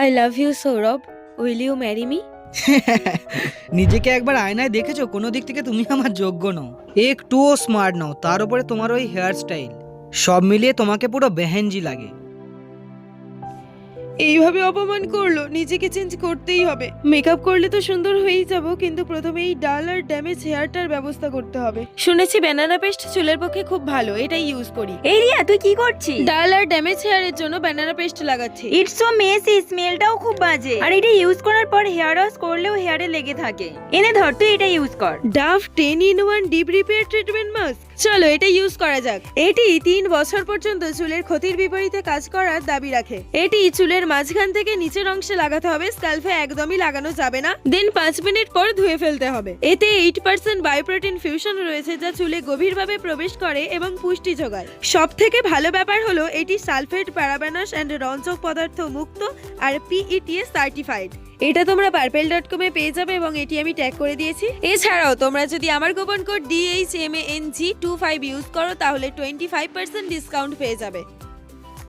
I love you, Saurabh. Will you marry me? নিজেকে একবার আয়নায় দেখেছো? কোনো দিক থেকে তুমি আমার যোগ্য নও, একটুও স্মার্ট নও, তার উপরে তোমার ওই হেয়ার স্টাইল, সব মিলিয়ে তোমাকে পুরো বেহেনজি লাগে। এইভাবে অপমান করলো, নিজেকে চেঞ্জ করতেই হবে। মেকআপ করলে তো সুন্দর হয়েই যাব, কিন্তু প্রথমে এই ডাল আর ড্যামেজ হেয়ারটার ব্যবস্থা করতে হবে। শুনেছি ব্যানানা পেস্ট চুলের পক্ষে খুব ভালো, এটাই ইউজ করি। এই রিয়া, তুই কি করছিস? ডাল আর ড্যামেজ হেয়ারের জন্য ব্যানানা পেস্ট লাগাচ্ছি। ইটস সো মেসি, স্মেলটাও খুব বাজে। আর এটা ইউজ করার পর হেয়ার ওয়াশ করলেও হেয়ারে লেগে থাকে। এনে ধর, তুই এটা ইউজ কর। Dove 10-in-1 deep repair treatment mask. চলো এটা ইউজ করা যাক। এটি 3 বছর পর্যন্ত চুলের ক্ষতির বিপরীতে কাজ করার দাবি রাখে। এটি চুলের মাঝখান থেকে নিচের অংশে লাগাতে হবে, স্ক্যাল্পে একদমই লাগানো যাবে না। দেন 5 মিনিট পর ধুয়ে ফেলতে হবে। এতে 8% বায়োপ্রোটিন ফিউশন রয়েছে, যা চুলে গভীরভাবে প্রবেশ করে এবং পুষ্টি যোগায়। সব থেকে ভালো ব্যাপার হলো এটি সালফেট, প্যারাবেনস এন্ড রঞ্জক পদার্থ মুক্ত আর PETA সার্টিফাইড। এটা তোমরা purple.com এ পেয়ে যাবে এবং এটি আমি ট্যাগ করে দিয়েছি। এছাড়াও তোমরা যদি আমার কুপন কোড DHMANG25 ইউজ করো তাহলে 25% ডিসকাউন্ট পেয়ে যাবে।